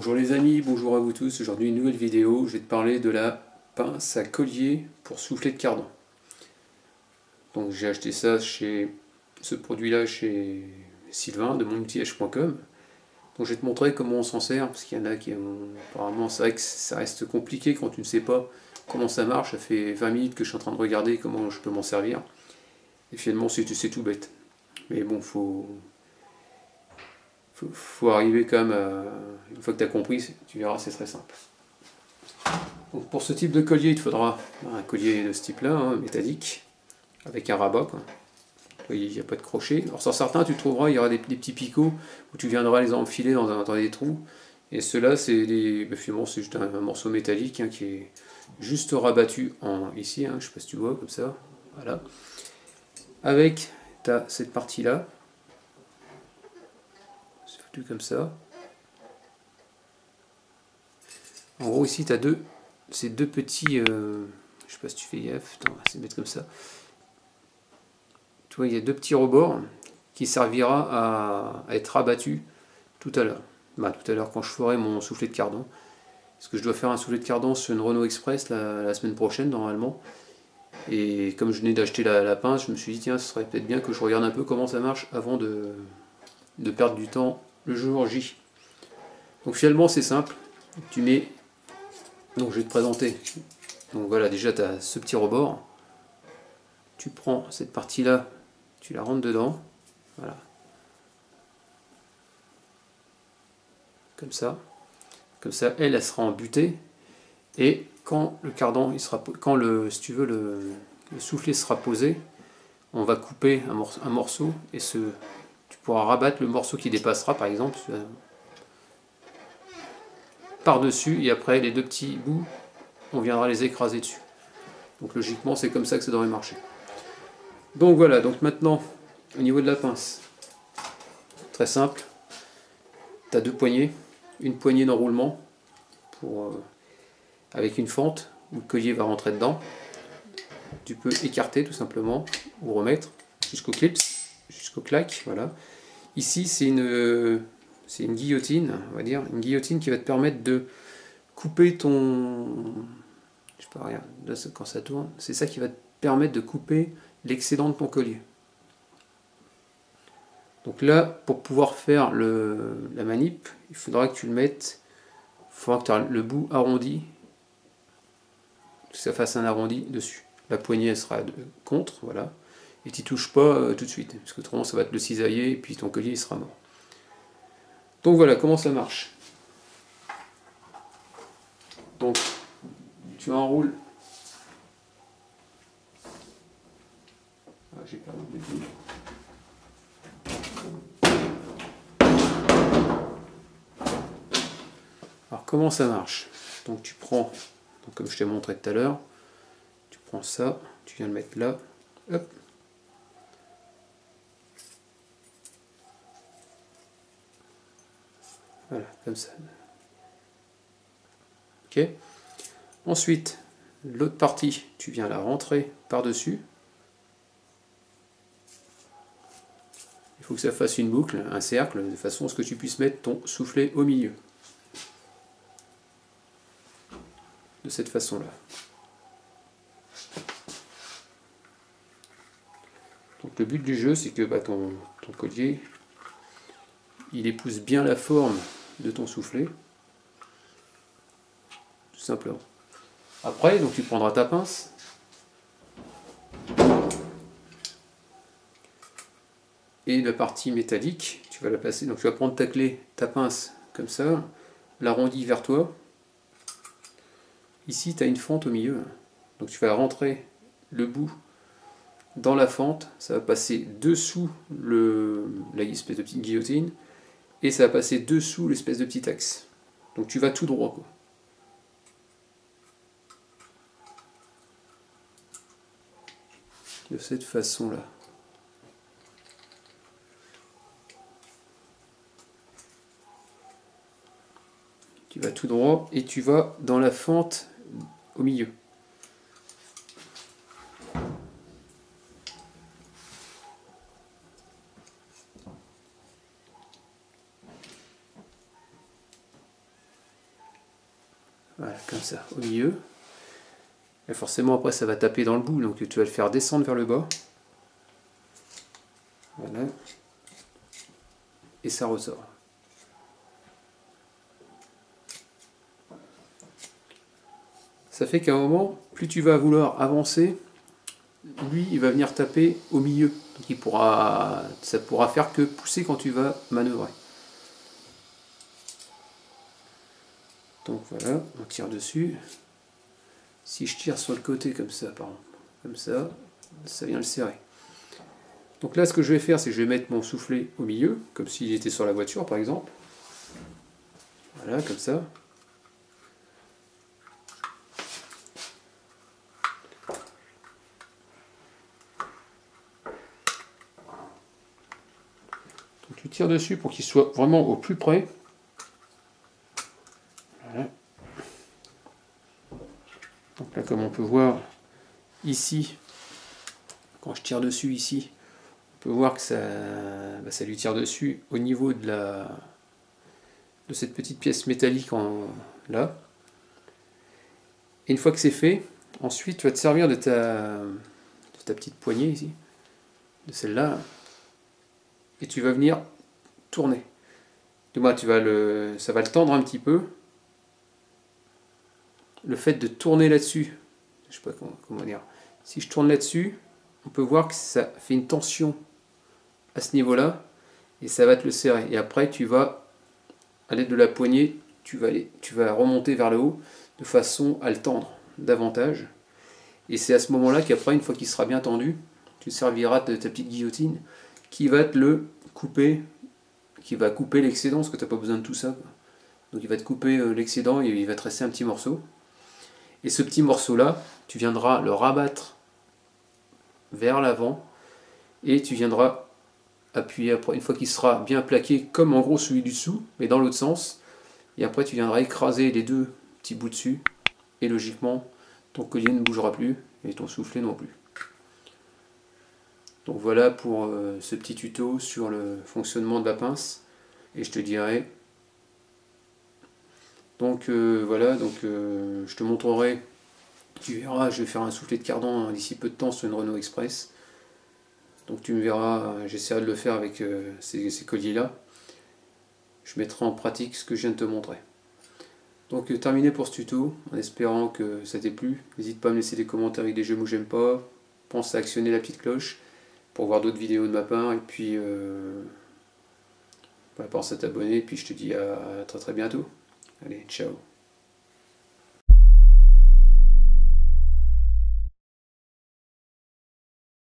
Bonjour les amis, bonjour à vous tous. Aujourd'hui une nouvelle vidéo, je vais te parler de la pince à collier pour soufflet de cardan. Donc j'ai acheté ça ce produit-là chez Sylvain de monoutillage.com. Donc je vais te montrer comment on s'en sert, parce qu'il y en a qui apparemment c'est vrai que ça reste compliqué quand tu ne sais pas comment ça marche. Ça fait 20 minutes que je suis en train de regarder comment je peux m'en servir. Et finalement c'est tout bête. Mais bon, faut arriver quand même à... Une fois que tu as compris, tu verras, c'est très simple. Donc pour ce type de collier, il te faudra un collier de ce type-là, hein, métallique, avec un rabat, quoi. Il n'y a pas de crochet. Alors sur certains, tu trouveras, il y aura des petits picots où tu viendras les enfiler dans des trous. Et ceux-là, finalement, c'est juste un morceau métallique, hein, qui est juste rabattu ici, hein, je ne sais pas si tu vois, comme ça. Voilà. Avec cette partie-là. C'est foutu comme ça. En gros, ici, tu as ces deux petits... je sais pas si tu fais gaffe. Attends, on va se mettre comme ça. Tu vois, il y a deux petits rebords qui servira à être rabattu tout à l'heure. Tout à l'heure, quand je ferai mon soufflet de cardan. Parce que je dois faire un soufflet de cardan sur une Renault Express la semaine prochaine, normalement. Et comme je venais d'acheter la pince, je me suis dit, tiens, ce serait peut-être bien que je regarde un peu comment ça marche avant de perdre du temps le jour J. Donc finalement, c'est simple. Tu mets... Donc je vais te présenter. Donc voilà, déjà tu as ce petit rebord. Tu prends cette partie-là, tu la rentres dedans. Voilà. Comme ça. Comme ça, elle sera en butée. Et quand le cardan, si tu veux, le soufflet sera posé, on va couper un morceau et tu pourras rabattre le morceau qui dépassera, par exemple, par-dessus. Et après, les deux petits bouts, on viendra les écraser dessus. Donc logiquement, c'est comme ça que ça devrait marcher. Donc voilà, donc maintenant, au niveau de la pince, très simple, tu as deux poignées, une poignée d'enroulement avec une fente où le collier va rentrer dedans. Tu peux écarter tout simplement ou remettre jusqu'au clip, jusqu'au claque. Voilà. Ici, c'est une guillotine, on va dire, une guillotine qui va te permettre de couper ton... Je sais pas, regarde, là, quand ça tourne, c'est ça qui va te permettre de couper l'excédent de ton collier. Donc là, pour pouvoir faire la manip, il faudra que tu le mettes, il faudra que tu aies le bout arrondi, que ça fasse un arrondi dessus. La poignée, elle sera contre, voilà, et tu ne touches pas tout de suite, parce que autrement ça va te le cisailler, et puis ton collier il sera mort. Donc voilà comment ça marche. Donc, tu enroules. Ah, j'ai perdu le fil. Alors comment ça marche? Donc tu prends, comme je t'ai montré tout à l'heure, tu prends ça, tu viens le mettre là, hop. Voilà, comme ça. Ok. Ensuite, l'autre partie, tu viens la rentrer par-dessus. Il faut que ça fasse une boucle, un cercle, de façon à ce que tu puisses mettre ton soufflet au milieu. De cette façon-là. Donc le but du jeu, c'est que ton collier, il épouse bien la forme de ton soufflet. Tout simplement. Après, donc tu prendras ta pince. Et la partie métallique, tu vas la passer. Donc tu vas prendre ta pince comme ça, l'arrondir vers toi. Ici, tu as une fente au milieu. Donc tu vas rentrer le bout dans la fente. Ça va passer dessous l'espèce de petite guillotine. Et ça va passer dessous l'espèce de petit axe. Donc tu vas tout droit, quoi. De cette façon-là. Tu vas tout droit et tu vas dans la fente au milieu. Voilà, comme ça, au milieu. Et forcément après ça va taper dans le bout, donc tu vas le faire descendre vers le bas. Voilà. Et ça ressort. Ça fait qu'à un moment, plus tu vas vouloir avancer, lui il va venir taper au milieu. Donc ça pourra faire que pousser quand tu vas manœuvrer. Donc voilà, on tire dessus. Si je tire sur le côté comme ça, par exemple, comme ça vient le serrer. Donc là, ce que je vais faire, c'est que je vais mettre mon soufflet au milieu, comme s'il était sur la voiture, par exemple. Voilà, comme ça. Donc tu tires dessus pour qu'il soit vraiment au plus près. Voilà. Donc là, comme on peut voir ici, quand je tire dessus ici, on peut voir que ça lui tire dessus au niveau de cette petite pièce métallique là. Et une fois que c'est fait, ensuite tu vas te servir de ta petite poignée ici, de celle-là, et tu vas venir tourner. Ça va le tendre un petit peu. Le fait de tourner là-dessus, je sais pas comment dire, si je tourne là-dessus, on peut voir que ça fait une tension à ce niveau-là, et ça va te le serrer. Et après, tu vas, à l'aide de la poignée, tu vas remonter vers le haut, de façon à le tendre davantage. Et c'est à ce moment-là qu'après, une fois qu'il sera bien tendu, tu serviras de ta petite guillotine, qui va te le couper, qui va couper l'excédent, parce que tu n'as pas besoin de tout ça. Donc il va te couper l'excédent, et il va te rester un petit morceau. Et ce petit morceau-là, tu viendras le rabattre vers l'avant, et tu viendras appuyer après, une fois qu'il sera bien plaqué, comme en gros celui du dessous, mais dans l'autre sens. Et après tu viendras écraser les deux petits bouts dessus, et logiquement, ton collier ne bougera plus, et ton soufflet non plus. Donc voilà pour ce petit tuto sur le fonctionnement de la pince, et je te dirai. Donc voilà, je te montrerai, tu verras, je vais faire un soufflet de cardan d'ici peu de temps sur une Renault Express. Donc tu me verras, j'essaierai de le faire avec ces colliers-là. Je mettrai en pratique ce que je viens de te montrer. Donc terminé pour ce tuto, en espérant que ça t'ait plu. N'hésite pas à me laisser des commentaires avec des j'aime ou j'aime pas. Pense à actionner la petite cloche pour voir d'autres vidéos de ma part. Et puis pense à t'abonner. Et puis je te dis à très très bientôt. Allez, ciao.